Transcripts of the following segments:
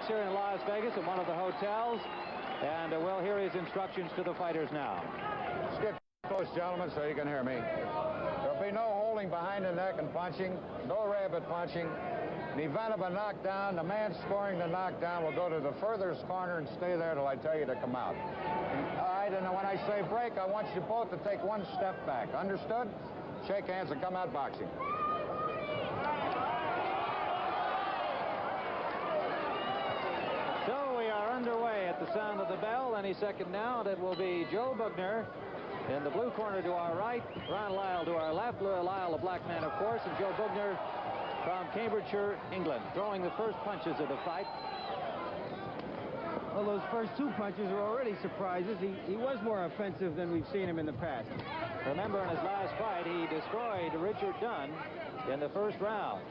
6 here in Las Vegas at one of the hotels, and we'll hear his instructions to the fighters now. Get close, gentlemen, so you can hear me. There'll be no holding behind the neck and punching, no rabbit punching. In the event of a knockdown, the man scoring the knockdown will go to the furthest corner and stay there till I tell you to come out. All right, and when I say break, I want you both to take one step back. Understood? Shake hands and come out boxing. So we are underway at the sound of the bell. Any second now, and it will be Joe Bugner in the blue corner to our right, Ron Lyle to our left. Lyle, a black man, of course, and Joe Bugner from Cambridgeshire, England, throwing the first punches of the fight. Well, those first 2 punches were already surprises. He was more offensive than we've seen him in the past. Remember, in his last fight, he destroyed Richard Dunn in the first round.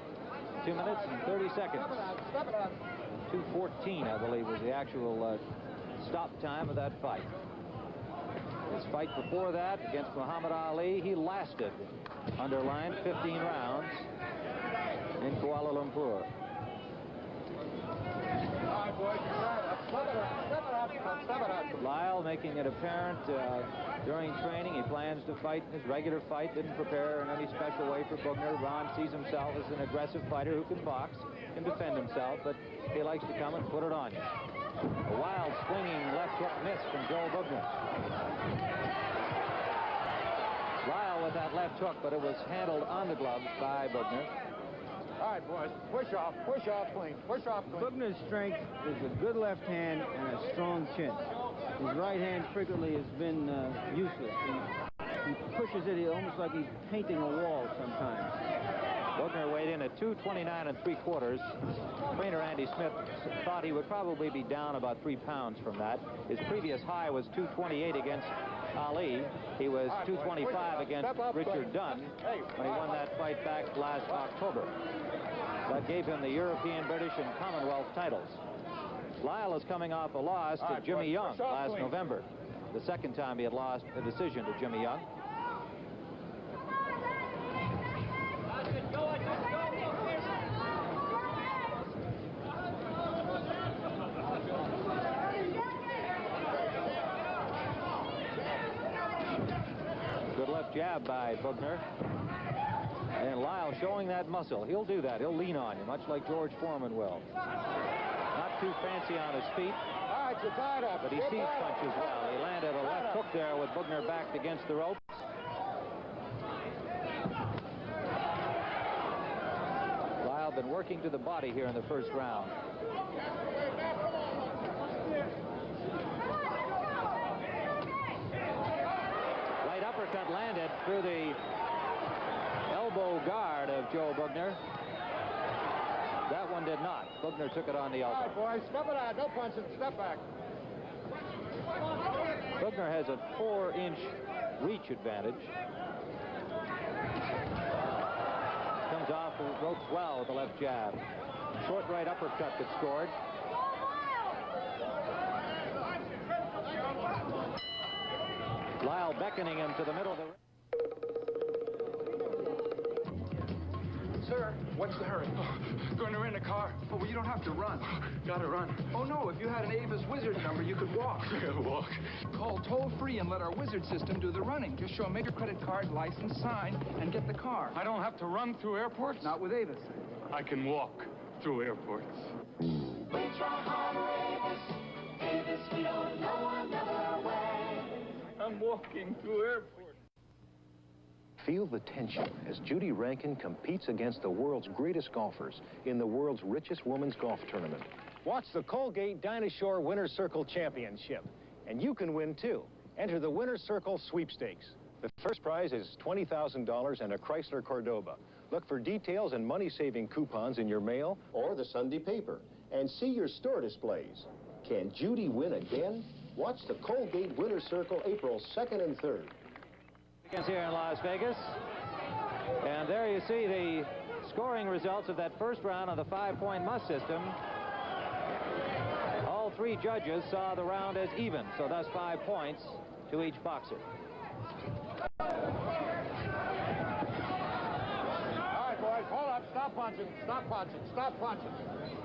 2 minutes and 30 seconds. 2:14, I believe, was the actual stop time of that fight. His fight before that against Muhammad Ali, he lasted, underlined, 15 rounds in Kuala Lumpur. Lyle making it apparent during training he plans to fight in his regular fight, didn't prepare in any special way for Bugner. Ron sees himself as an aggressive fighter who can box, can defend himself, but he likes to come and put it on you. A wild swinging left hook miss from Joe Bugner. Lyle with that left hook, but it was handled on the gloves by Bugner. All right, boys, push off clean, push off clean. Bugner's strength is a good left hand and a strong chin. His right hand frequently has been useless. He pushes it almost like he's painting a wall sometimes. Bugner weighed in at 229 3/4. Trainer Andy Smith thought he would probably be down about 3 pounds from that. His previous high was 228 against Ali. He was 225 against Richard Dunn when he won that fight back last October. That gave him the European, British, and Commonwealth titles. Lyle is coming off a loss to Jimmy Young last November. The second time he had lost a decision to Jimmy Young. Good left jab by Bugner. And Lyle showing that muscle. He'll do that. He'll lean on you, much like George Foreman will. Not too fancy on his feet, but he sees punches well. He landed a left hook there with Bugner backed against the ropes. Lyle been working to the body here in the first round. Right uppercut landed through the elbow guard of Joe Bugner. That one did not. Bugner took it on the elbow. All right, boys, step it out. No punching. Step back. Bugner has a 4-inch reach advantage. Comes off the ropes well with the left jab. Short right uppercut that scored. Lyle beckoning him to the middle of the ring. Sir, what's the hurry? Going to rent a car. Oh, well, you don't have to run. Gotta run. Oh, no, if you had an Avis Wizard number, you could walk. Walk. Call toll-free and let our Wizard system do the running. Just show a major credit card, license, sign, and get the car. I don't have to run through airports? Not with Avis. I can walk through airports. We try harder, Avis. Avis, we don't know another way. I'm walking through airports. Feel the tension as Judy Rankin competes against the world's greatest golfers in the world's richest women's golf tournament. Watch the Colgate Dynashore Winner's Circle Championship, and you can win too. Enter the Winner's Circle Sweepstakes. The first prize is $20,000 and a Chrysler Cordoba. Look for details and money-saving coupons in your mail or the Sunday paper, and see your store displays. Can Judy win again? Watch the Colgate Winner's Circle April 2nd and 3rd. Here in Las Vegas. And there you see the scoring results of that first round of the 5-point must system. All 3 judges saw the round as even, so that's 5 points to each boxer. All right, boys, hold up. up. Stop punching. Stop punching. Stop punching.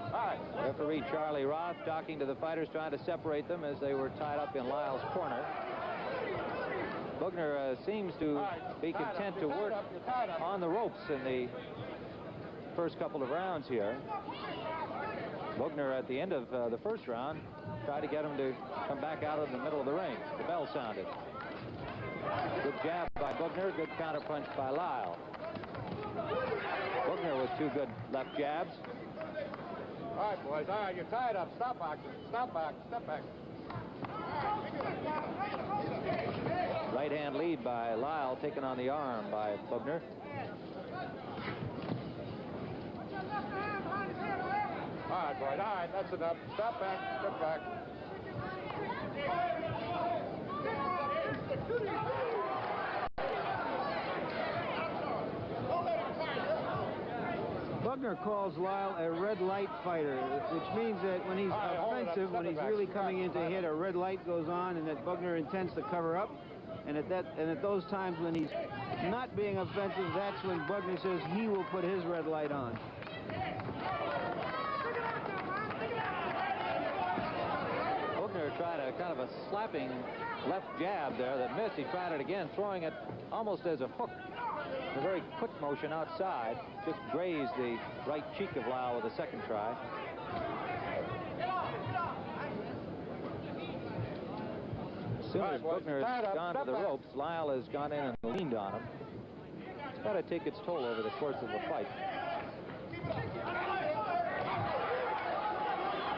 All right. Referee Charlie Roth talking to the fighters, trying to separate them as they were tied up in Lyle's corner. Bugner seems to be content to work on the ropes in the first couple of rounds here. Bugner at the end of the first round tried to get him to come back out of the middle of the ring. The bell sounded. Good jab by Bugner, good counterpunch by Lyle. Bugner with two good left jabs. All right, boys. All right, you're tied up. Stop boxing. Stop back. Step back. Right hand lead by Lyle, taken on the arm by Bugner. All right, boys. All right, that's enough. Stop back. Step back. Bugner calls Lyle a red light fighter, which means that when he's offensive, when he's really coming in to hit, a red light goes on, and that Bugner intends to cover up. And at those times when he's not being offensive, that's when Bugner says he will put his red light on. Bugner tried a kind of a slapping left jab there that missed. He tried it again, throwing it almost as a hook. A very quick motion outside, just grazed the right cheek of Lyle with a second try. As soon as Bugner has gone to the ropes, Lyle has gone in and leaned on him. It's got to take its toll over the course of the fight.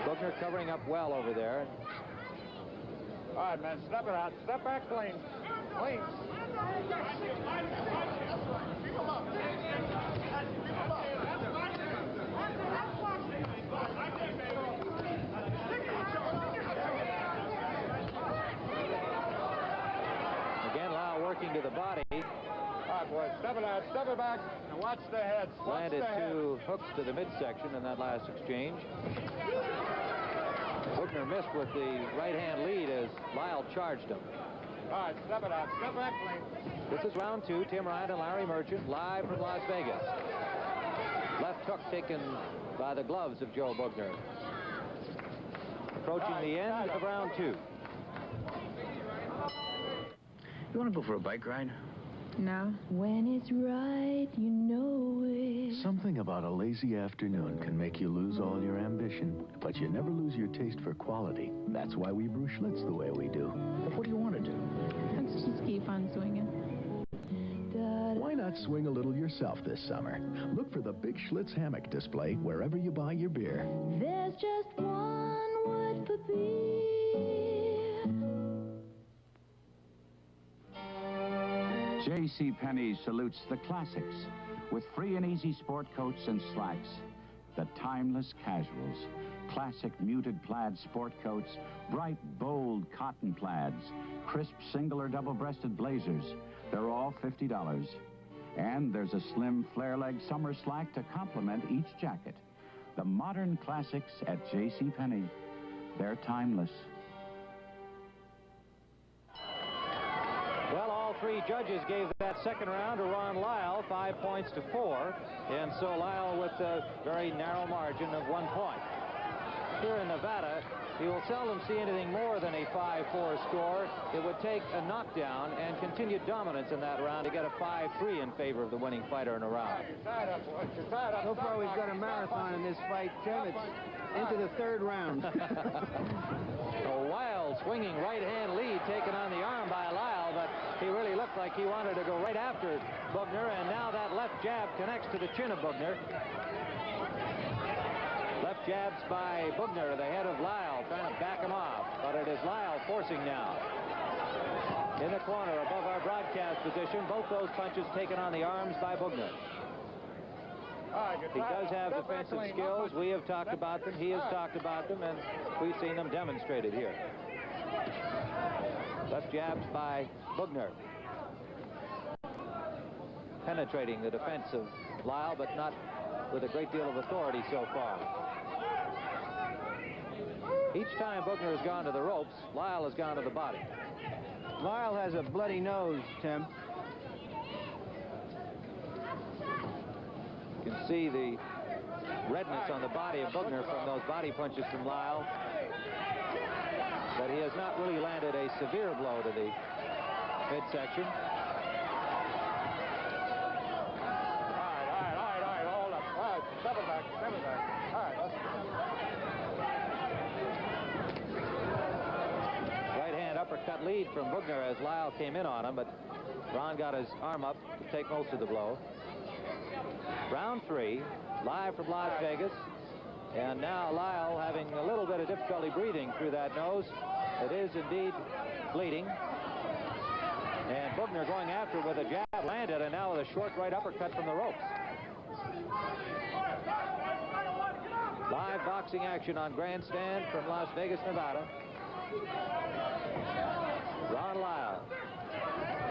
Bugner covering up well over there. All right, man, step it out. Step back clean. Clean. Again, Lyle working to the body. All right, boys, step it out. Step it back, and watch the heads. Landed two hooks to the midsection in that last exchange. Bugner missed with the right-hand lead as Lyle charged him. All right, step it out. Step back clean. This is round two. Tim Ryan and Larry Merchant live from Las Vegas. Left hook taken by the gloves of Joe Bugner. Approaching the end of round two. You want to go for a bike ride? No. When it's right, you know it. Something about a lazy afternoon can make you lose all your ambition, but you never lose your taste for quality. That's why we brew Schlitz the way we do. But what do you want to do? Let's just keep on swinging. Why not swing a little yourself this summer? Look for the big Schlitz hammock display wherever you buy your beer. There's just one word for beer. JCPenney salutes the classics with free and easy sport coats and slacks. The timeless casuals, classic muted plaid sport coats, bright, bold cotton plaids, crisp single or double-breasted blazers. They're all $50. And there's a slim flare-leg summer slack to complement each jacket. The modern classics at JCPenney. They're timeless. Well, all three judges gave that second round to Ron Lyle, 5 points to 4. And so Lyle with a very narrow margin of 1 point. Here in Nevada, you will seldom see anything more than a 5-4 score. It would take a knockdown and continued dominance in that round to get a 5-3 in favor of the winning fighter in a round. So far, we've got a marathon in this fight, Tim. It's into the third round. A wild swinging right-hand lead taken on the arm by Lyle, but he really looked like he wanted to go right after Bugner, and now that left jab connects to the chin of Bugner. Left jabs by Bugner to the head of Lyle, trying to back him off, but it is Lyle forcing now. In the corner above our broadcast position, both those punches taken on the arms by Bugner. He does have defensive skills. We have talked about them. He has talked about them, and we've seen them demonstrated here. Left jabs by Bugner. Penetrating the defense of Lyle, but not with a great deal of authority so far. Each time Bugner has gone to the ropes, Lyle has gone to the body. Lyle has a bloody nose, Tim. You can see the redness on the body of Bugner from those body punches from Lyle. But he has not really landed a severe blow to the midsection. All right, hold up. All right, step it back. All right, let's... Right hand uppercut lead from Bugner as Lyle came in on him, but Ron got his arm up to take most of the blow. Round 3, live from Las Vegas. And now Lyle having a little bit of difficulty breathing through that nose. It is indeed bleeding. And Bugner going after with a jab landed, and now with a short right uppercut from the ropes. Live boxing action on Grandstand from Las Vegas, Nevada. Ron Lyle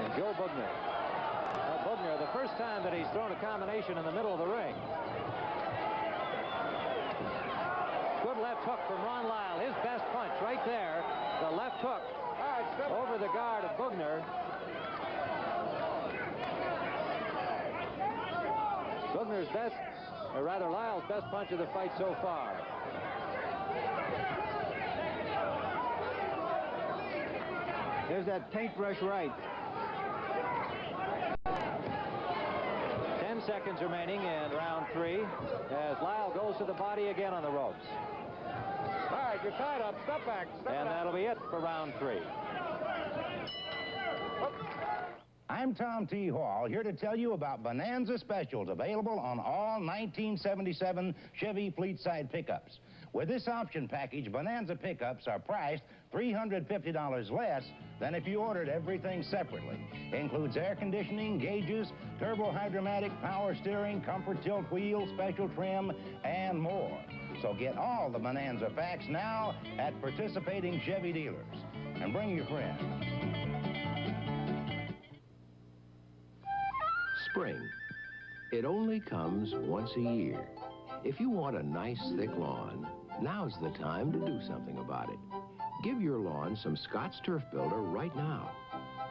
and Joe Bugner. Bugner, the first time that he's thrown a combination in the middle of the ring. Good left hook from Ron Lyle, his best punch right there. The left hook over the guard of Bugner. Bugner's best, or rather Lyle's best punch of the fight so far. There's that paintbrush right. 10 seconds remaining in round 3 as Lyle goes to the body again on the ropes. All right, you're tied up. Step back. And that'll be it for round 3. I'm Tom T. Hall, here to tell you about Bonanza specials available on all 1977 Chevy Fleet-Side pickups. With this option package, Bonanza pickups are priced $350 less than if you ordered everything separately. Includes air conditioning, gauges, turbo hydromatic, power steering, comfort tilt wheel, special trim, and more. So get all the Bonanza packs now at participating Chevy dealers. And bring your friend. Spring. It only comes once a year. If you want a nice, thick lawn, now's the time to do something about it. Give your lawn some Scott's Turf Builder right now.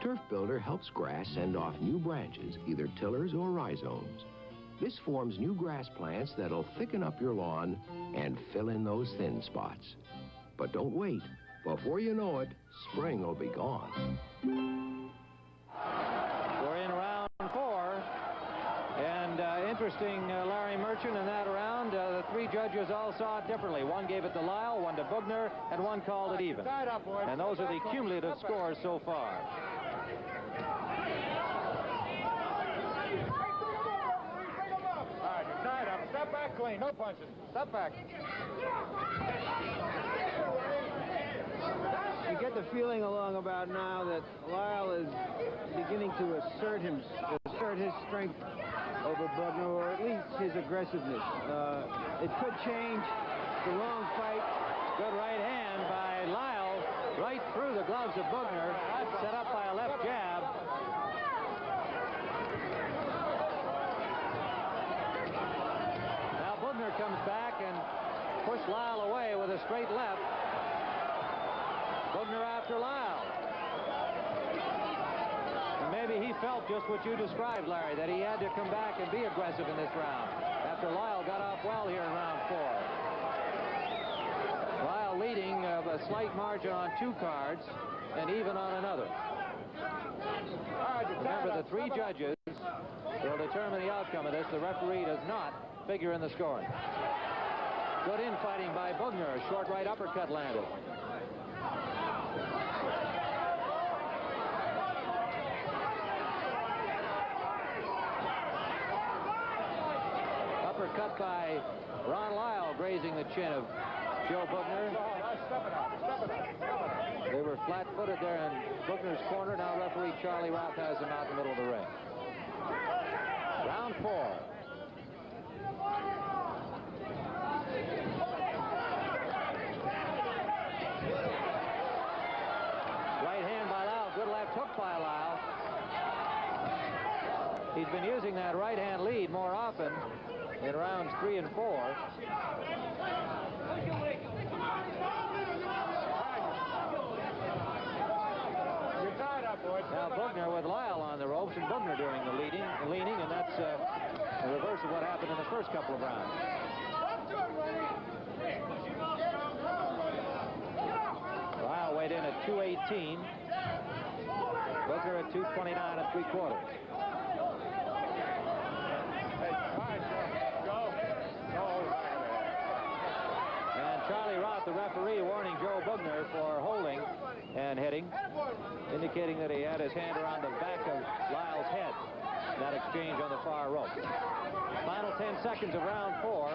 Turf Builder helps grass send off new branches, either tillers or rhizomes. This forms new grass plants that'll thicken up your lawn and fill in those thin spots. But don't wait. Before you know it, spring will be gone. We're in round 4. And interesting, Larry Merchant, in that round, the 3 judges all saw it differently. One gave it to Lyle, one to Bugner, and one called it even. And those are the cumulative scores so far. All right, you're tied up. Step back clean. No punches. Step back. You get the feeling along about now that Lyle is beginning to assert his strength over Bugner, or at least his aggressiveness. It could change. The long fight. Good right hand by Lyle, right through the gloves of Bugner, set up by a left jab. Now Bugner comes back and pushed Lyle away with a straight left. Bugner after Lyle. And maybe he felt just what you described, Larry, that he had to come back and be aggressive in this round after Lyle got off well here in round 4. Lyle leading a slight margin on 2 cards and even on another. Remember, the 3 judges will determine the outcome of this. The referee does not figure in the scoring. Good infighting by Bugner. A short right uppercut landed. Uppercut by Ron Lyle, grazing the chin of Joe Bugner. They were flat-footed there in Bugner's corner. Now referee Charlie Roth has them out in the middle of the ring. Round 4. Right hand by Lyle. Good left hook by Lyle. He's been using that right hand lead more often in rounds 3 and 4. Now Bugner with Lyle on the ropes, and Bugner doing the leaning, and that's the reverse of what happened in the first. first couple of rounds. Lyle weighed in at 218. Bugner at 229 3/4. And Charlie Roth, the referee, warning Joe Bugner for holding and hitting, indicating that he had his hand around the back of Lyle's head. That exchange on the far rope. Final 10 seconds of round 4.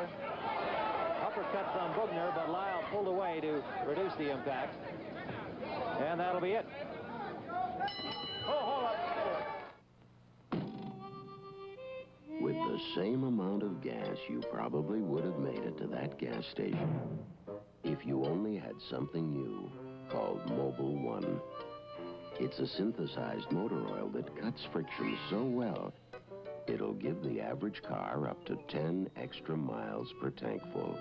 Uppercut from Bugner, but Lyle pulled away to reduce the impact. And that'll be it. With the same amount of gas, you probably would have made it to that gas station if you only had something new called Mobil 1. It's a synthesized motor oil that cuts friction so well, it'll give the average car up to 10 extra miles per tank full.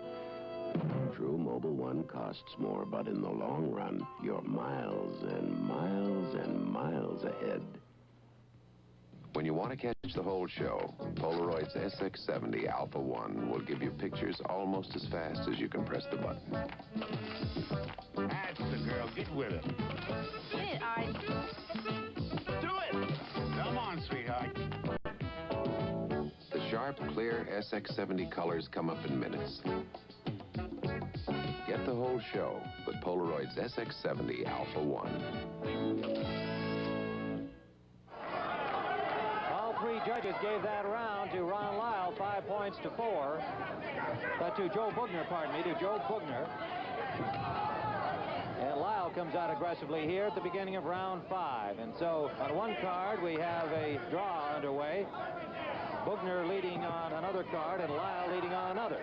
True, Mobil 1 costs more, but in the long run, you're miles and miles and miles ahead. When you want to catch the whole show, Polaroid's SX70 Alpha 1 will give you pictures almost as fast as you can press the button. That's the girl. Get with it. Get it, Art. Do it. Come on, sweetheart. The sharp, clear SX70 colors come up in minutes. Get the whole show with Polaroid's SX70 Alpha 1. Judges gave that round to Ron Lyle, 5 points to 4. To Joe Bugner, pardon me, to Joe Bugner. And Lyle comes out aggressively here at the beginning of round 5. And so on one card, we have a draw underway. Bugner leading on another card and Lyle leading on another.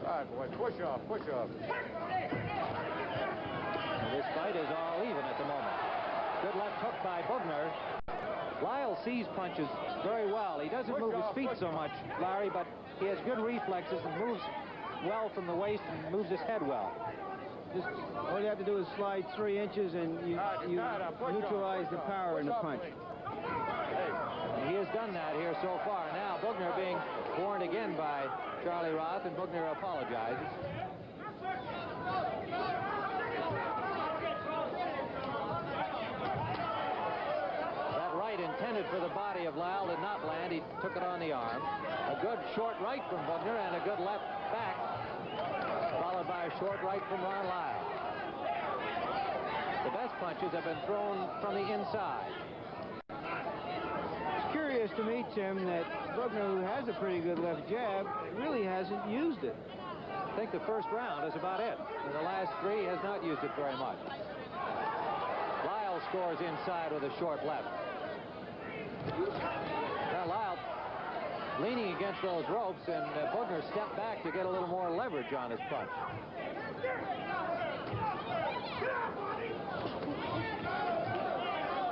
All right, boys, push off, push off. And this fight is all even at the moment. Good left hook by Bugner. Lyle sees punches very well. He doesn't move his feet so much, Larry, but he has good reflexes and moves well from the waist and moves his head well. Just all you have to do is slide 3 inches and you neutralize the power in the punch. And he has done that here so far. Now Bugner being warned again by Charlie Roth, and Bugner apologizes. Intended for the body of Lyle did not land. He took it on the arm. A good short right from Bugner and a good left back, followed by a short right from Ron Lyle. The best punches have been thrown from the inside. It's curious to me, Tim, that Bugner, who has a pretty good left jab, really hasn't used it. I think the first round is about it. In the last 3, he has not used it very much. Lyle scores inside with a short left. Now Lyle leaning against those ropes, and Bugner stepped back to get a little more leverage on his punch.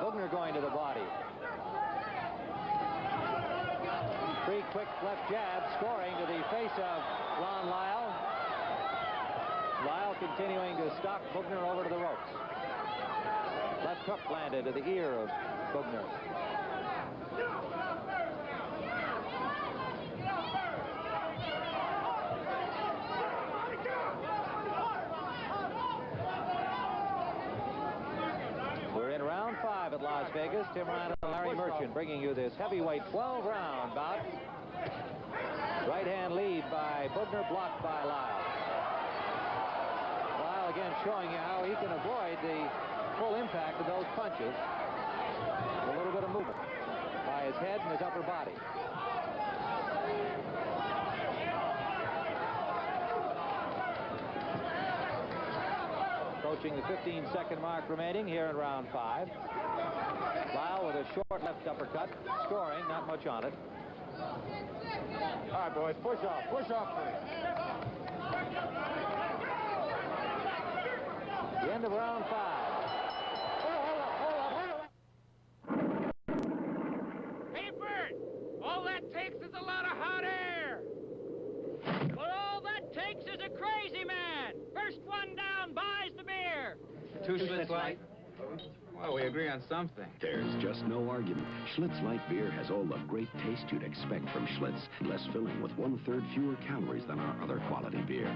Bugner going to the body. 3 quick left jabs, scoring to the face of Ron Lyle. Lyle continuing to stalk Bugner over to the ropes. Left hook landed to the ear of Bugner. We're in round 5 at Las Vegas. Tim Ryan and Larry Merchant bringing you this heavyweight 12-round bout. Right hand lead by Bugner, blocked by Lyle. Lyle again showing you how he can avoid the full impact of those punches. A little bit of movement by his head and his upper body. Approaching the 15-second mark remaining here in round 5. Lyle with a short left uppercut, scoring, not much on it. All right, boys, push off, push off. The end of round 5. Hey, Bert, all that takes is a lot of hot air. Well, all that takes is a crazy man. First one down buys the beer. 2 Schlitz Light. Well, we agree on something. There's just no argument. Schlitz Light Beer has all the great taste you'd expect from Schlitz. Less filling with 1/3 fewer calories than our other quality beer.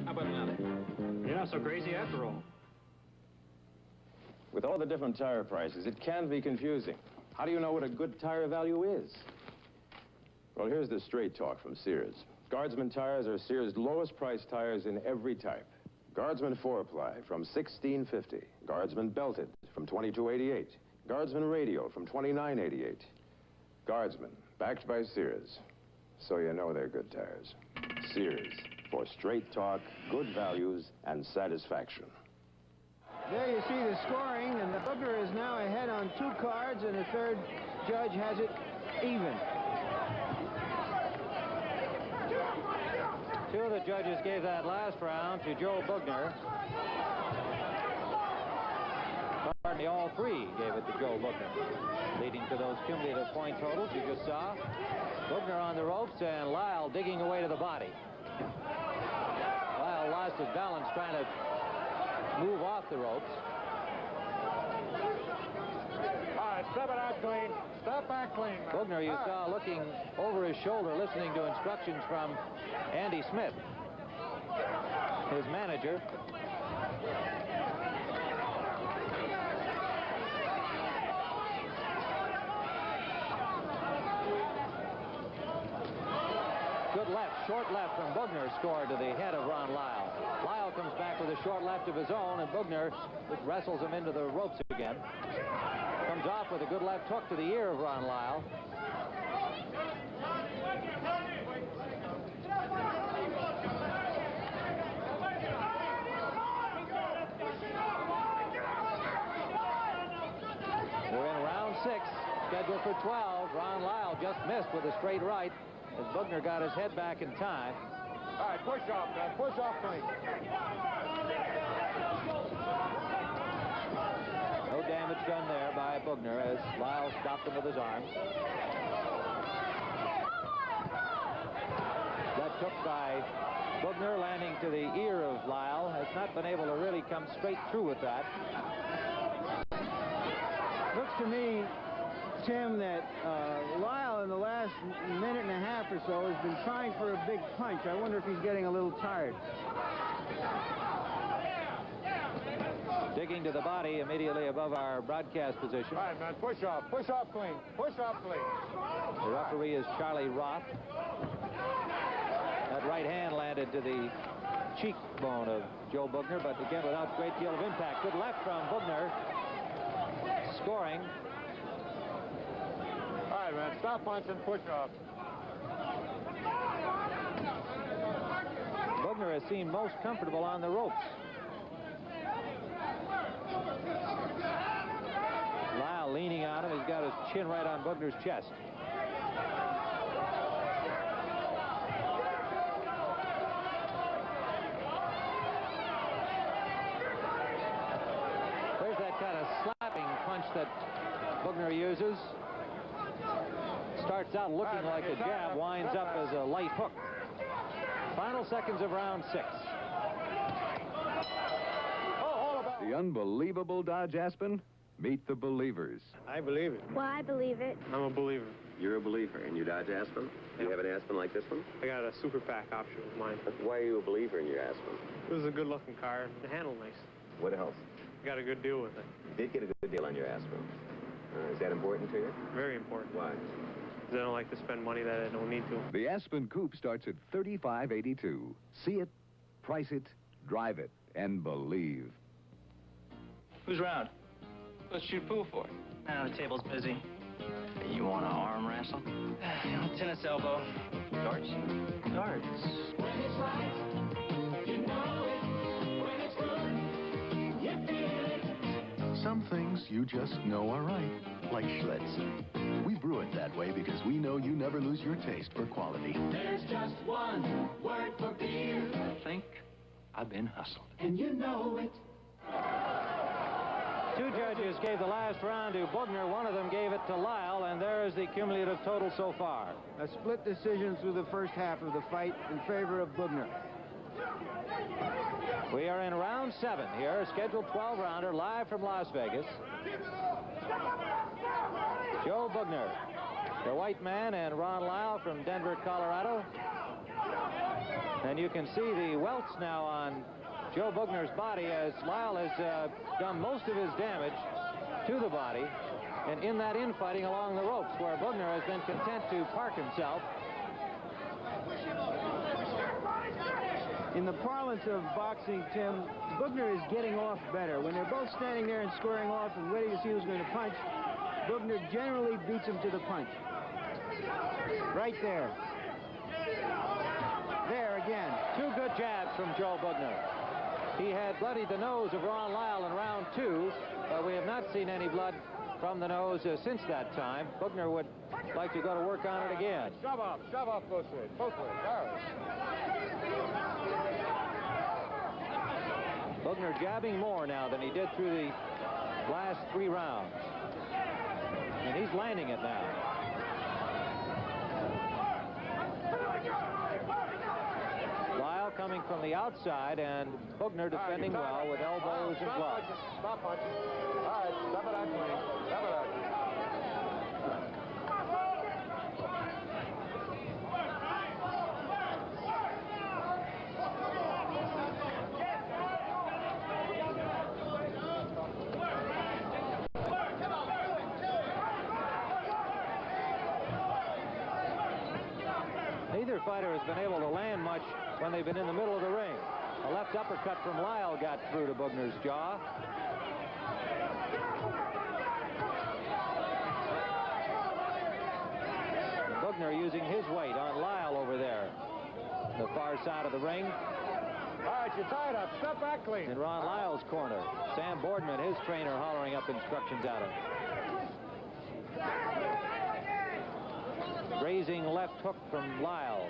How about another? You're not so crazy after all. With all the different tire prices, it can be confusing. How do you know what a good tire value is? Well, here's the straight talk from Sears. Guardsman tires are Sears' lowest price tires in every type. Guardsman 4-ply from $16.50. Guardsman belted from $22.88. Guardsman radial from $29.88. Guardsman, backed by Sears. So you know they're good tires. Sears, for straight talk, good values, and satisfaction. There you see the scoring, and the Bugner is now ahead on 2 cards, and the third judge has it even. 2 of the judges gave that last round to Joe Bugner. Pardon me, all 3 gave it to Joe Bugner, leading to those cumulative point totals you just saw. Bugner on the ropes and Lyle digging away to the body. Lyle lost his balance trying to move off the ropes. All right, step it out clean. Step back clean, man. Bugner, you saw looking over his shoulder, listening to instructions from Andy Smith, his manager. Good left, short left from Bugner scored to the head of Ron Lyle. Lyle comes back with a short left of his own, and Bugner wrestles him into the ropes again. Comes off with a good left hook to the ear of Ron Lyle. We're in round 6, scheduled for 12. Ron Lyle just missed with a straight right as Bugner got his head back in time. All right, push off, man. Push off clean. No damage done there by Bugner as Lyle stopped him with his arm. That took by Bugner landing to the ear of Lyle. Has not been able to really come straight through with that. Looks to me, Tim, that Lyle in the last minute and a half or so has been trying for a big punch. I wonder if he's getting a little tired. Digging to the body immediately above our broadcast position. All right, man, push off clean. Push off clean. The referee is Charlie Roth. That right hand landed to the cheekbone of Joe Bugner, but again without a great deal of impact. Good left from Bugner. Scoring. All right, man, stop punching, push off. Bugner has seemed most comfortable on the ropes. Lyle leaning on him. He's got his chin right on Bugner's chest. There's that kind of slapping punch that Bugner uses. Starts out looking like a jab, winds up as a light hook. Final seconds of round 6. The unbelievable Dodge Aspen? Meet the believers. I believe it. Well, I believe it. I'm a believer. You're a believer in your Dodge Aspen? Do you have an Aspen like this one? I got a super pack option with mine. Why are you a believer in your Aspen? It was a good-looking car. The handle nice. What else? I got a good deal with it. You did get a good deal on your Aspen. Is that important to you? Very important. Why? Because I don't like to spend money that I don't need to. The Aspen Coupe starts at $35.82. See it, price it, drive it, and believe. Who's round? Let's shoot pool for it. Now the table's busy. You want to arm wrestle? Tennis elbow. Darts? Darts. When it's right, you know it. When it's good, you feel it. Some things you just know are right, like Schlitz. We brew it that way because we know you never lose your taste for quality. There's just one word for beer. I think I've been hustled. And you know it. 2 judges gave the last round to Bugner. One of them gave it to Lyle, and there is the cumulative total so far. A split decision through the first half of the fight in favor of Bugner. We are in round 7 here, scheduled 12-rounder, live from Las Vegas. Joe Bugner, the white man, and Ron Lyle from Denver, Colorado. And you can see the welts now on Joe Bugner's body as Lyle has done most of his damage to the body. And in that infighting along the ropes, where Bugner has been content to park himself. In the parlance of boxing, Tim, Bugner is getting off better. When they're both standing there and squaring off and waiting to see who's going to punch, Bugner generally beats him to the punch. Right there. There again. 2 good jabs from Joe Bugner. He had bloodied the nose of Ron Lyle in round 2, but we have not seen any blood from the nose since that time. Bugner would like to go to work on it again. Shove up both ways. All right. Bugner jabbing more now than he did through the last 3 rounds. And he's landing it now. Lyle coming from the outside, and Bugner defending well with elbows and gloves. Stop punching. All right, step it out, please. Step it out. Neither fighter has been able to land much when they've been in the middle of the ring. A left uppercut from Lyle got through to Bugner's jaw. Bugner using his weight on Lyle over there, the far side of the ring. All right, you're tied up. Step back clean. In Ron Lyle's corner, Sam Boardman, his trainer, hollering up instructions at him. Grazing left hook from Lyle.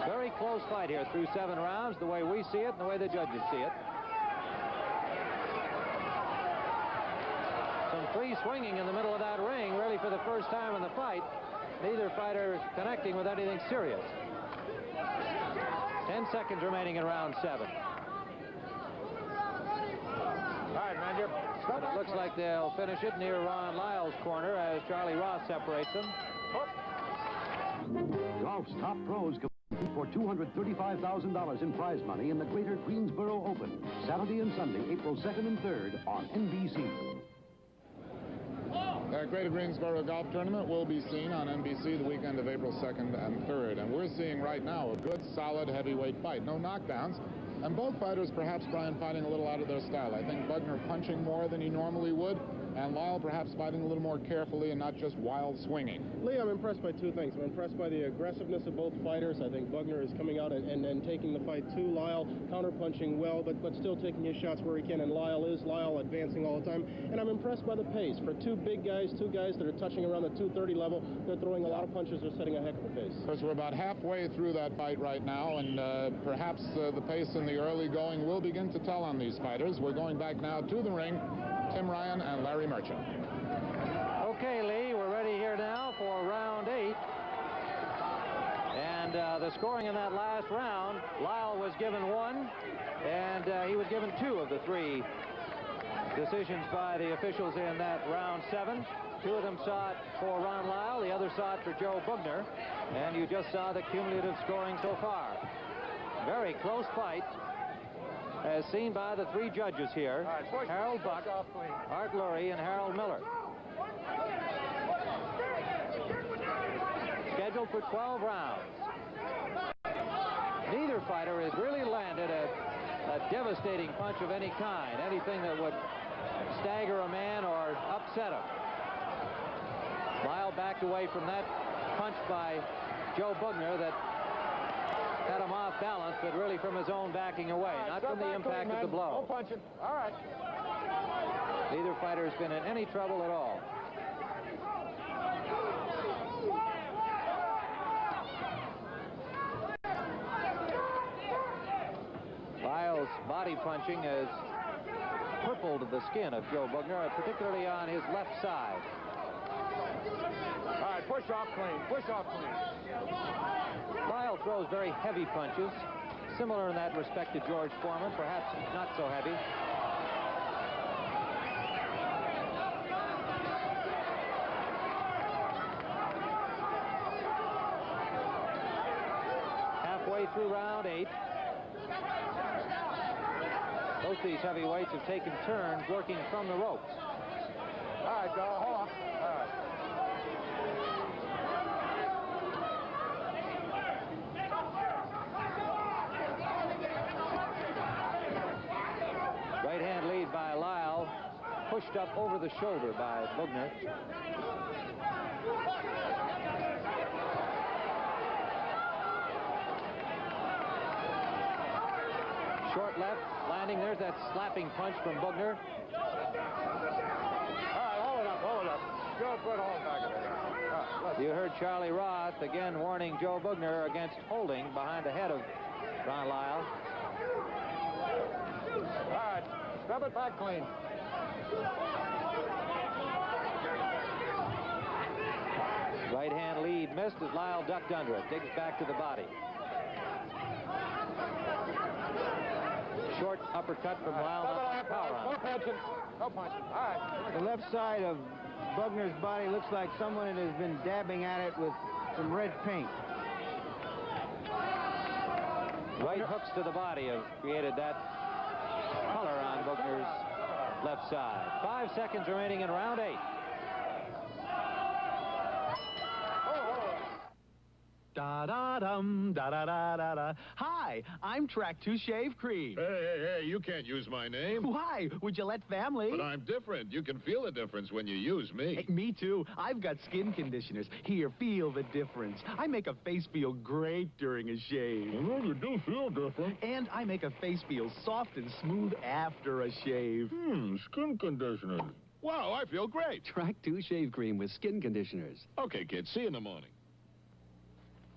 Very close fight here through 7 rounds, the way we see it and the way the judges see it. Some free swinging in the middle of that ring, really for the first time in the fight. Neither fighter connecting with anything serious. 10 seconds remaining in round 7. But it looks like they'll finish it near Ron Lyle's corner as Charlie Ross separates them. Golf's top pros compete for $235,000 in prize money in the Greater Greensboro Open, Saturday and Sunday, April 2nd and 3rd on NBC. The Greater Greensboro Golf Tournament will be seen on NBC the weekend of April 2nd and 3rd. And we're seeing right now a good, solid heavyweight fight. No knockdowns. And both fighters, perhaps, Brian, fighting a little out of their style. I think Bugner punching more than he normally would, and Lyle perhaps fighting a little more carefully and not just wild swinging. Lee, I'm impressed by 2 things. I'm impressed by the aggressiveness of both fighters. I think Bugner is coming out and taking the fight to Lyle, counter-punching well, but still taking his shots where he can, and Lyle advancing all the time. And I'm impressed by the pace. For 2 big guys, 2 guys that are touching around the 230 level, they're throwing a lot of punches. They're setting a heck of a pace. Of course, we're about halfway through that fight right now, and perhaps the pace in the early going will begin to tell on these fighters. We're going back now to the ring. Tim Ryan and Larry Merchant. Okay, Lee, we're ready here now for round 8. And the scoring in that last round, Lyle was given 1, and he was given 2 of the 3 decisions by the officials in that round 7. 2 of them saw it for Ron Lyle, the other saw it for Joe Bugner, and you just saw the cumulative scoring so far. Very close fight, as seen by the 3 judges here, Harold Buck, Art Lurie, and Harold Miller. Scheduled for 12 rounds. Neither fighter has really landed a devastating punch of any kind, anything that would stagger a man or upset him. Lyle backed away from that punch by Joe Bugner that had him off balance, but really from his own backing away, not from the impact of the blow. No punching. All right. Neither fighter has been in any trouble at all. Lyle's body punching has crippled the skin of Joe Bugner, particularly on his left side. Push off clean. Push off clean. Lyle throws very heavy punches, similar in that respect to George Foreman, perhaps not so heavy. Halfway through round 8. Both these heavyweights have taken turns working from the ropes. All right, Joe, hold on. All right. Right hand lead by Lyle, pushed up over the shoulder by Bugner. Short left, landing. There's that slapping punch from Bugner. Hold it up. Joe, quit holding back of there. You heard Charlie Roth again warning Joe Bugner against holding behind the head of Ron Lyle. All right, step it back clean. Right hand lead missed as Lyle ducked under it. Digs back to the body. Short uppercut from Lyle. No punching. No punching. All right. The left side of Bugner's body looks like someone has been dabbing at it with some red paint. Right hooks to the body have created that color on Bugner's left side. 5 seconds remaining in round 8. Da-da-dum, da-da-da-da-da. Hi, I'm Track 2 Shave Cream. Hey, you can't use my name. Why? Would you let family? But I'm different. You can feel the difference when you use me. Hey, me too. I've got skin conditioners. Here, feel the difference. I make a face feel great during a shave. Well, you do feel different. And I make a face feel soft and smooth after a shave. Skin conditioners. Wow, I feel great. Track 2 Shave Cream with skin conditioners. Okay, kids, see you in the morning.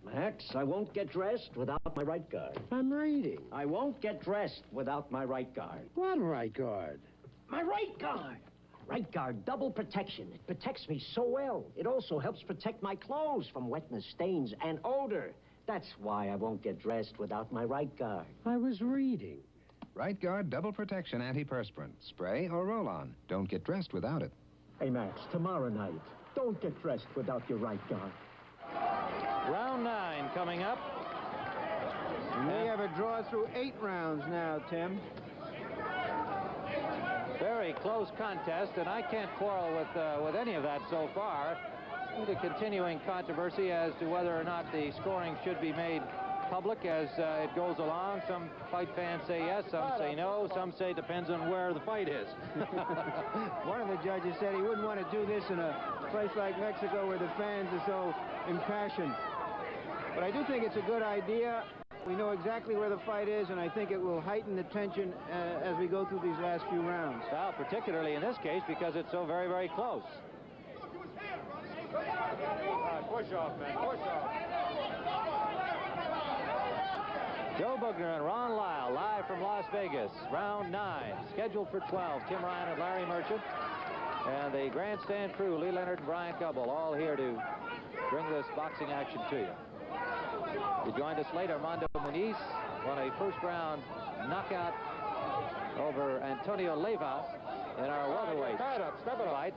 Max, I won't get dressed without my right guard. I'm reading. I won't get dressed without my right guard. What right guard? My right guard! Right guard, double protection. It protects me so well. It also helps protect my clothes from wetness, stains, and odor. That's why I won't get dressed without my right guard. I was reading. Right Guard Double Protection Antiperspirant. Spray or roll-on. Don't get dressed without it. Hey, Max, tomorrow night, don't get dressed without your right guard. Round 9 coming up. We have a draw through 8 rounds now, Tim. Very close contest, and I can't quarrel with any of that so far. The continuing controversy as to whether or not the scoring should be made public as it goes along. Some fight fans say yes, some say no, some say depends on where the fight is. One of the judges said he wouldn't want to do this in a place like Mexico where the fans are so impassioned. But I do think it's a good idea. We know exactly where the fight is, and I think it will heighten the tension as we go through these last few rounds. Well, particularly in this case because it's so very, very close. Push off, man. Push off. Joe Bugner and Ron Lyle live from Las Vegas. Round 9, scheduled for 12. Tim Ryan and Larry Merchant. And the grandstand crew, Lee Leonard and Brian Gubble, all here to bring this boxing action to you. He joined us later. Armando Muniz won a first-round knockout over Antonio Leyva in our welterweight fight.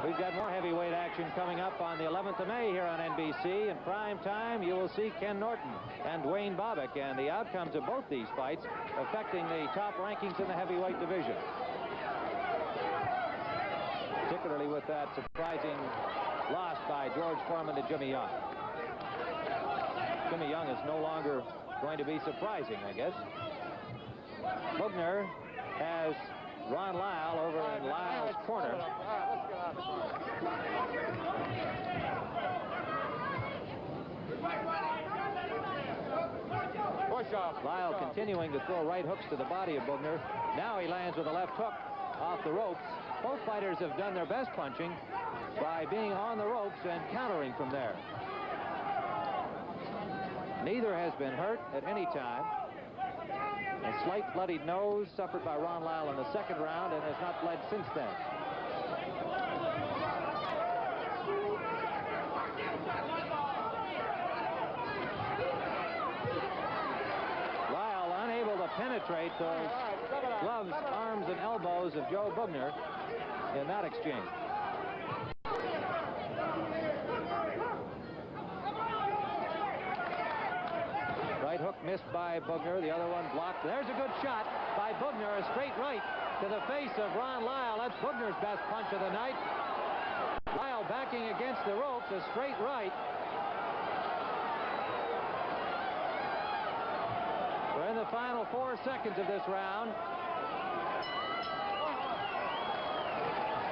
We've got more heavyweight action coming up on the 11th of May here on NBC. In prime time, you will see Ken Norton and Dwayne Bobbick, and the outcomes of both these fights affecting the top rankings in the heavyweight division. Particularly with that surprising loss by George Foreman to Jimmy Young. Jimmy Young is no longer going to be surprising, I guess. Bugner has Ron Lyle over in Lyle's corner. Push off. Lyle continuing to throw right hooks to the body of Bugner. Now he lands with a left hook off the ropes. Both fighters have done their best punching by being on the ropes and countering from there. Neither has been hurt at any time. A slight bloodied nose suffered by Ron Lyle in the second round and has not bled since then. Lyle unable to penetrate those gloves, arms, and elbows of Joe Bugner in that exchange. Right hook missed by Bugner. The other one blocked. There's a good shot by Bugner. A straight right to the face of Ron Lyle. That's Bugner's best punch of the night. Lyle backing against the ropes. A straight right. We're in the final 4 seconds of this round.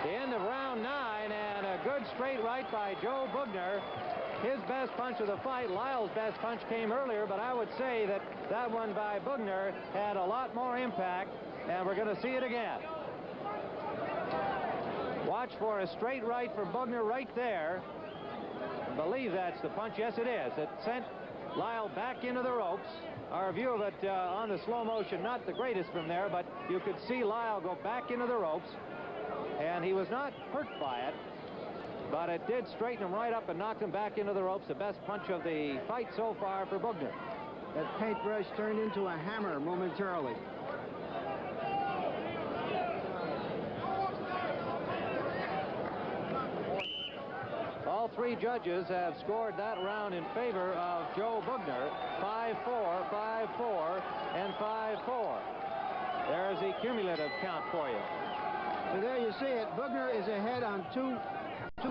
The end of round 9, and a good straight right by Joe Bugner. His best punch of the fight. Lyle's best punch came earlier, but I would say that that one by Bugner had a lot more impact, and we're going to see it again. Watch for a straight right from Bugner right there. I believe that's the punch. Yes, it is. It sent Lyle back into the ropes. Our view of it on the slow motion, not the greatest from there, but you could see Lyle go back into the ropes, and he was not hurt by it. But it did straighten him right up and knock him back into the ropes. The best punch of the fight so far for Bugner. That paintbrush turned into a hammer momentarily. All three judges have scored that round in favor of Joe Bugner. 5-4, 5-4, and 5-4. There's the cumulative count for you. So there you see it. Bugner is ahead on two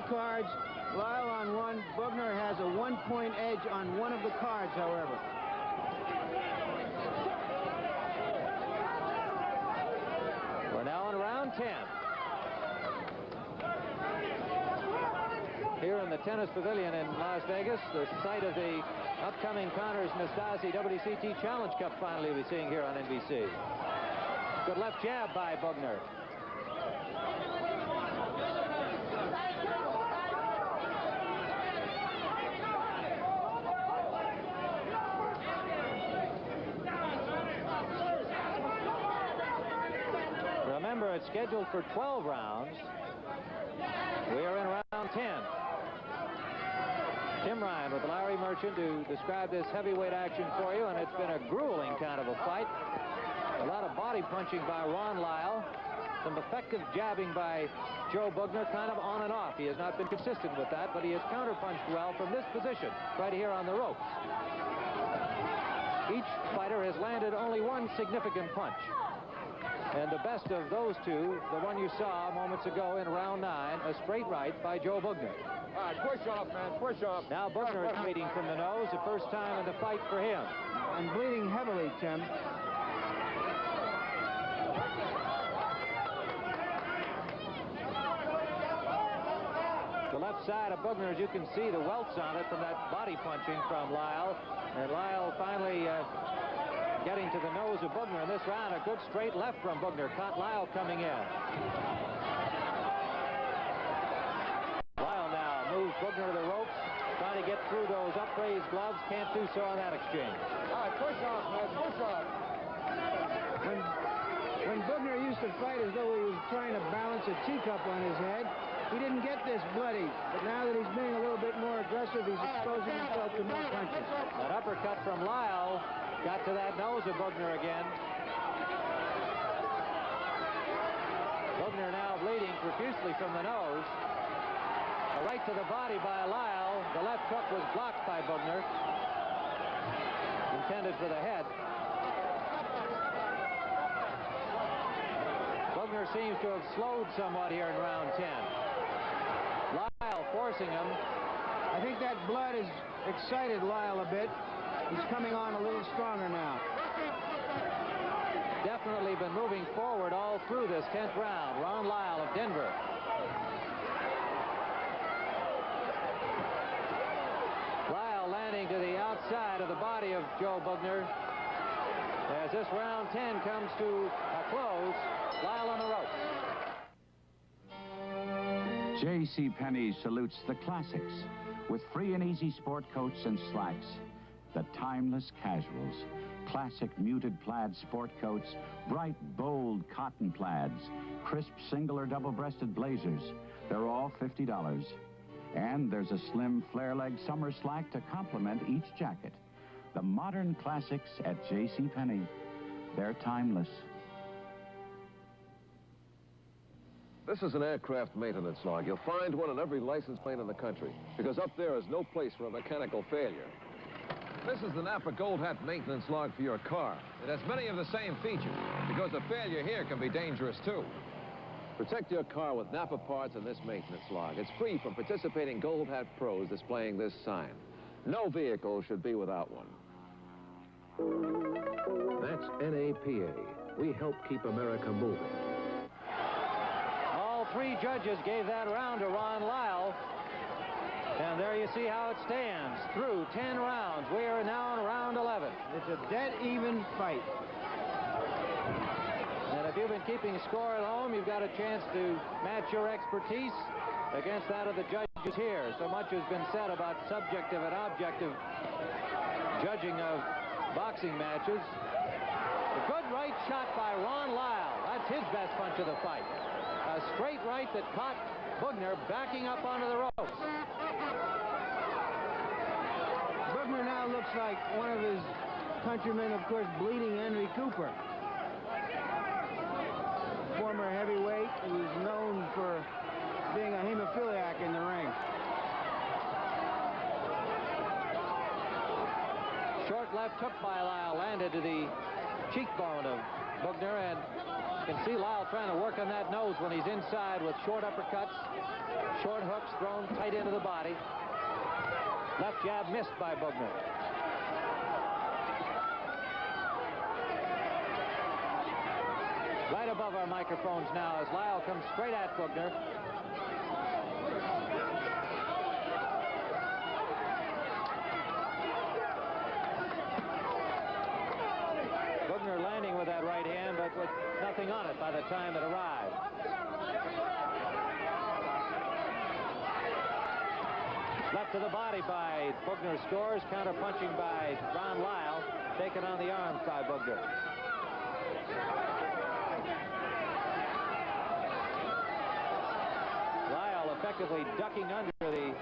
cards, Lyle on one. Bugner has a 1-point edge on one of the cards, however. We're now in round 10. Here in the Tennis Pavilion in Las Vegas, the site of the upcoming Connors Nastase WCT Challenge Cup final you'll be seeing here on NBC. Good left jab by Bugner. Remember, it's scheduled for 12 rounds. We are in round 10. Tim Ryan with Larry Merchant to describe this heavyweight action for you, and it's been a grueling kind of a fight. A lot of body punching by Ron Lyle. Some effective jabbing by Joe Bugner, kind of on and off. He has not been consistent with that, but he has counterpunched well from this position, right here on the ropes. Each fighter has landed only one significant punch. And the best of those two, the one you saw moments ago in round 9, a straight right by Joe Bugner. All right, push off, man, push off. Now Bugner is bleeding from the nose, the first time in the fight for him. And bleeding heavily, Tim. The left side of Bugner, as you can see, the welts on it from that body punching from Lyle. And Lyle finally getting to the nose of Bugner in this round. A good straight left from Bugner. Caught Lyle coming in. Lyle now moves Bugner to the ropes, trying to get through those upraised gloves. Can't do so on that exchange. All right, push off, man, push off. When Bugner used to fight as though he was trying to balance a teacup on his head, he didn't get this bloody. But now that he's being a little bit more aggressive, he's exposing himself to more punches. That uppercut from Lyle got to that nose of Bugner again. Bugner now bleeding profusely from the nose. A right to the body by Lyle. The left hook was blocked by Bugner. Intended for the head. Bugner seems to have slowed somewhat here in round 10. Lyle forcing him. I think that blood has excited Lyle a bit. He's coming on a little stronger now. Definitely been moving forward all through this 10th round. Ron Lyle of Denver. Lyle landing to the outside of the body of Joe Bugner. As this round 10 comes to a close, Lyle on the ropes. J.C. Penney salutes the classics with free and easy sport coats and slacks. the timeless casuals. Classic muted plaid sport coats, bright, bold cotton plaids, crisp single or double-breasted blazers. They're all $50. And there's a slim flare-leg summer slack to complement each jacket. The modern classics at JCPenney. They're timeless. This is an aircraft maintenance log. You'll find one on every license plate in the country, because up there is no place for a mechanical failure. This is the Napa Gold Hat maintenance log for your car. It has many of the same features, because a failure here can be dangerous, too. Protect your car with Napa parts in this maintenance log. It's free from participating Gold Hat pros displaying this sign. No vehicle should be without one. That's NAPA. We help keep America moving. All three judges gave that round to Ron Lyle. And there you see how it stands through 10 rounds. We are now in round 11. It's a dead even fight. And if you've been keeping score at home, you've got a chance to match your expertise against that of the judges here. So much has been said about subjective and objective judging of boxing matches. A good right shot by Ron Lyle. That's his best punch of the fight. A straight right that caught Bugner backing up onto the ropes. Bugner now looks like one of his countrymen, of course, Bleeding Henry Cooper. Former heavyweight who's known for being a hemophiliac in the ring. Short left hook by Lyle landed to the cheekbone of Bugner, and you can see Lyle trying to work on that nose when he's inside with short uppercuts, short hooks thrown tight into the body. Left jab missed by Bugner. Right above our microphones now as Lyle comes straight at Bugner. Bugner landing with that right hand, but with nothing on it by the time it arrived. Left to the body by Bugner scores. Counter punching by Ron Lyle. Taken on the arms by Bugner. Lyle effectively ducking under the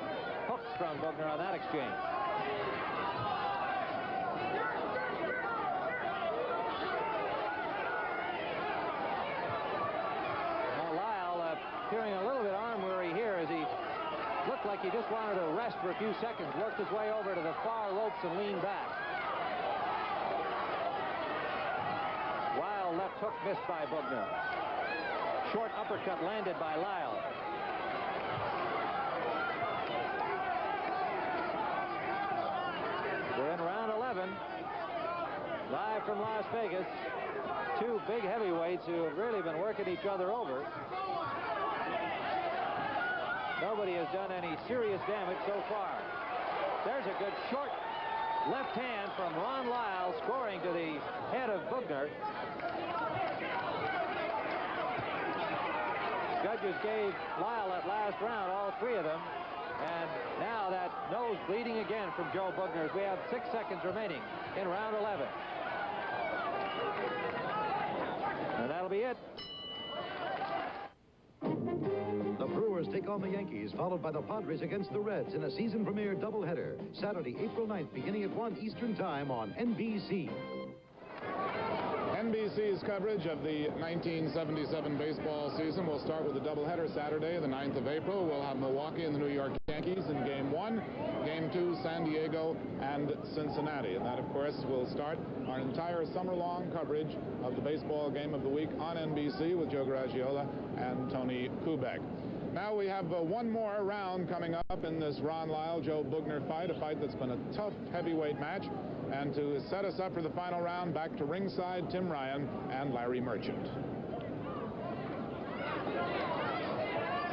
hooks from Bugner on that exchange. Now Lyle appearing a little bit arm weary here as he looked like he just wanted to rest for a few seconds, worked his way over to the far ropes and leaned back. Wild left hook missed by Bugner. Short uppercut landed by Lyle. We're in round 11. Live from Las Vegas. Two big heavyweights who have really been working each other over. Nobody has done any serious damage so far. There's a good short left hand from Ron Lyle, scoring to the head of Bugner. Judges gave Lyle that last round, all three of them. And now that nose bleeding again from Joe Bugner as we have 6 seconds remaining in round 11. And that'll be it. The Brewers take on the Yankees, followed by the Padres against the Reds in a season premiere doubleheader. Saturday, April 9th, beginning at 1 Eastern Time on NBC. NBC's coverage of the 1977 baseball season will start with a doubleheader Saturday, the 9th of April. We'll have Milwaukee and the New York Yankees in Game 1, Game 2, San Diego and Cincinnati. And that, of course, will start our entire summer-long coverage of the baseball game of the week on NBC with Joe Garagiola and Tony Kubek. Now we have one more round coming up in this Ron Lyle-Joe Bugner fight, a fight that's been a tough heavyweight match. And to set us up for the final round, back to ringside, Tim Ryan and Larry Merchant.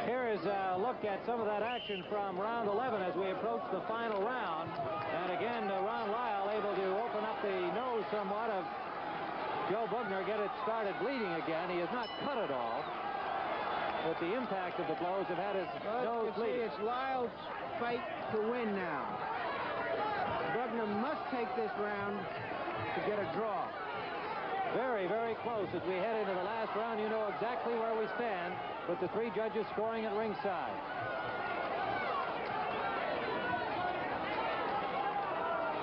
Here is a look at some of that action from round 11 as we approach the final round. And again, Ron Lyle able to open up the nose somewhat of Joe Bugner, get it started bleeding again. He has not cut it all, but the impact of the blows have had his nose bleeding. It's Lyle's fight to win now. Bugner must take this round to get a draw. Very, very close. As we head into the last round, you know exactly where we stand with the three judges scoring at ringside.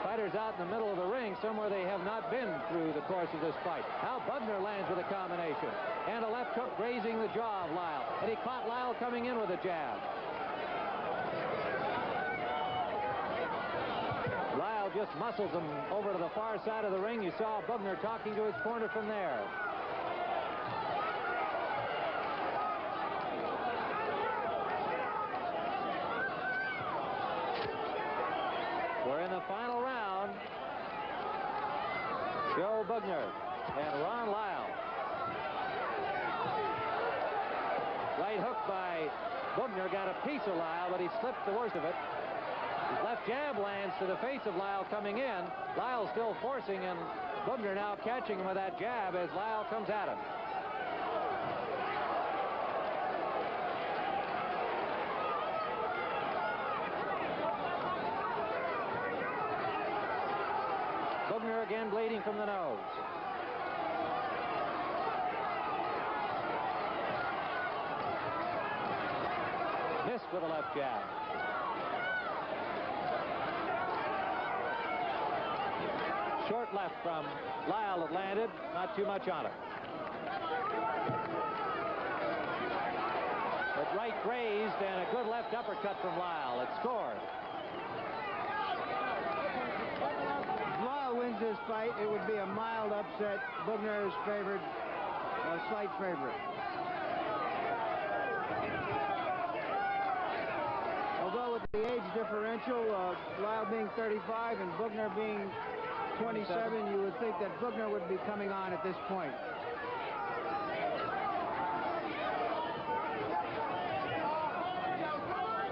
Fighters out in the middle of the ring, somewhere they have not been through the course of this fight. Now Bugner lands with a combination. And a left hook grazing the jaw of Lyle. And he caught Lyle coming in with a jab. Lyle just muscles him over to the far side of the ring. You saw Bugner talking to his corner from there. We're in the final round. Joe Bugner and Ron Lyle. Right hook by Bugner got a piece of Lyle, but he slipped the worst of it. His left jab lands to the face of Lyle coming in. Lyle still forcing, and Bugner now catching him with that jab as Lyle comes at him. Bugner again bleeding from the nose. Missed with a left jab. Short left from Lyle that landed, not too much on it. But right grazed and a good left uppercut from Lyle. It scored. If Lyle wins this fight, it would be a mild upset. Bugner is favored, a slight favorite. Although with the age differential, Lyle being 35 and Bugner being 27, you would think that Bugner would be coming on at this point.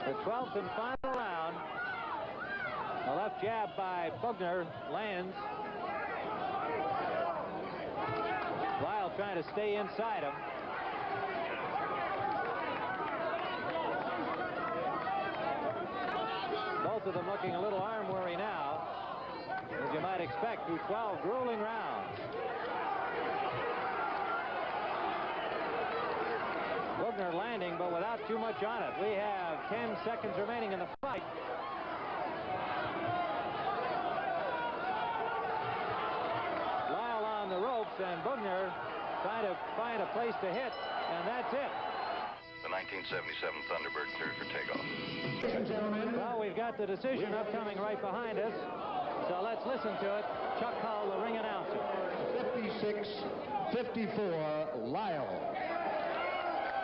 The 12th and final round. A left jab by Bugner lands. Lyle trying to stay inside him. Both of them looking a little arm weary now, as you might expect, through 12 grueling rounds. Bugner landing, but without too much on it. We have 10 seconds remaining in the fight. Lyle on the ropes, and Bugner trying to find a place to hit, and that's it. The 1977 Thunderbird cleared for takeoff. Ladies and gentlemen. Well, we've got the decision upcoming right behind us. So let's listen to it. Chuck Hull, the ring announcer. 56-54, Lyle.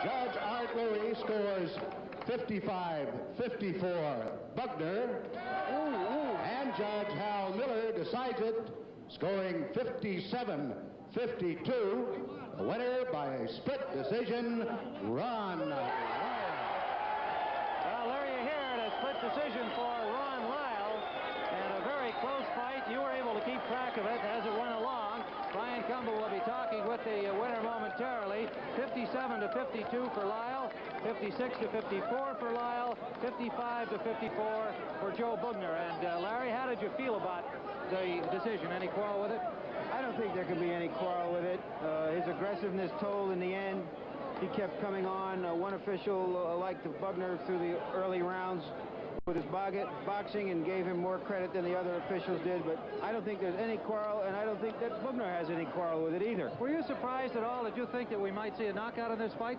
Judge Art Lurie scores 55-54, Bugner. And Judge Hal Miller decides it, scoring 57-52. The winner by a split decision, Ron. Well, there you hear it, a split decision for Ron Lyle. And a very close fight. You were able to keep track of it as it went along. Brian Campbell will be talking with the winner momentarily. 57-52 for Lyle, 56-54 for Lyle, 55-54 for Joe Bugner. And Larry, how did you feel about the decision? Any quarrel with it? I don't think there can be any quarrel with it. His aggressiveness told in the end. He kept coming on. One official liked Bugner through the early rounds with his boxing and gave him more credit than the other officials did, but I don't think there's any quarrel, and I don't think that Bugner has any quarrel with it either. Were you surprised at all? Did you think that we might see a knockout in this fight?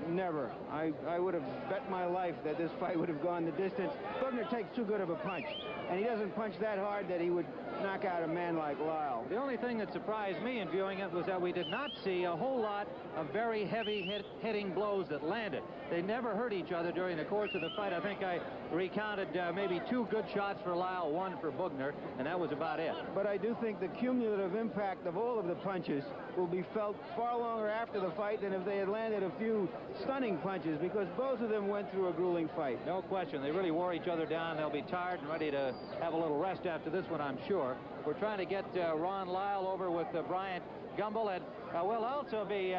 Never. I would have bet my life that this fight would have gone the distance. Bugner takes too good of a punch, and he doesn't punch that hard that he would knock out a man like Lyle. The only thing that surprised me in viewing it was that we did not see a whole lot of very heavy hitting blows that landed. They never hurt each other during the course of the fight. I think I recounted maybe 2 good shots for Lyle, 1 for Bugner, and that was about it. But I do think the cumulative impact of all of the punches will be felt far longer after the fight than if they had landed a few stunning punches, because both of them went through a grueling fight. No question. They really wore each other down. They'll be tired and ready to have a little rest after this one, I'm sure. We're trying to get Ron Lyle over with Bryant Gumbel, and we'll also be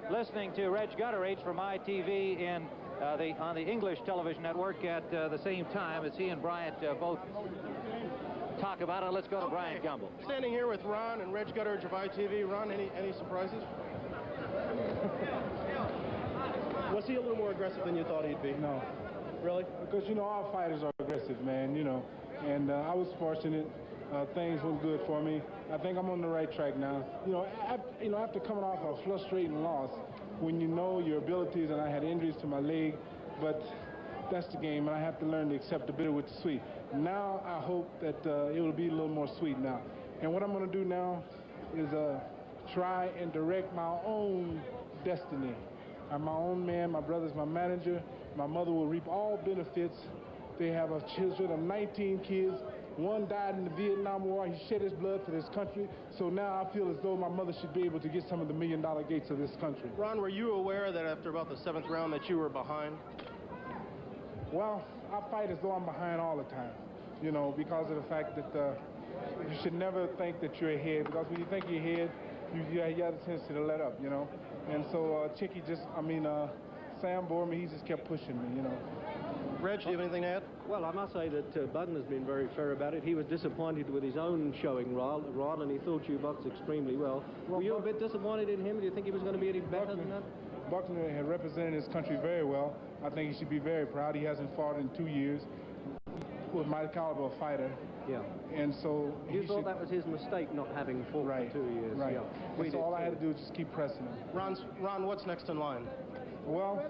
listening to Reg Gutteridge from ITV in on the English television network at the same time as he and Bryant both talk about it. Let's go to Brian Gumbel. Standing here with Ron and Reg Gutteridge of ITV. Ron, any surprises? Was he a little more aggressive than you thought he'd be? No. Really? Because, you know, our fighters are aggressive, man, you know. And I was fortunate. Things went good for me. I think I'm on the right track now. After coming off a frustrating loss, when you know your abilities, and I had injuries to my leg, but that's the game, and I have to learn to accept the bitter with the sweet. Now I hope that it will be a little more sweet now. And what I'm going to do now is try and direct my own destiny. I'm my own man. My brother's my manager. My mother will reap all benefits. They have children of 19 kids. One died in the Vietnam War. He shed his blood for this country. So now I feel as though my mother should be able to get some of the million-dollar gates of this country. Ron, were you aware that after about the 7th round that you were behind? Well, I fight as though I'm behind all the time, you know, because of the fact that you should never think that you're ahead, because when you think you're ahead, you have a tendency to let up, you know. And so Sam Borman, he just kept pushing me, you know. Reg, do you have anything to add? Well, I must say that Bugner's been very fair about it. He was disappointed with his own showing, Rod, and he thought you boxed extremely well. Were you a bit disappointed in him? Do you think he was going to be any better than that? Buckner had represented his country very well. I think he should be very proud. He hasn't fought in 2 years with my caliber of fighter. Yeah. And so you thought that was his mistake, not having fought for 2 years. Right. Yeah. So all I had to do was just keep pressing him. Ron, what's next in line? Well,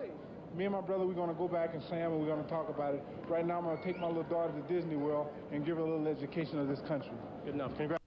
me and my brother, we're going to go back and Sam, and we're going to talk about it. Right now, I'm going to take my little daughter to Disney World and give her a little education of this country. Good enough. Congrats.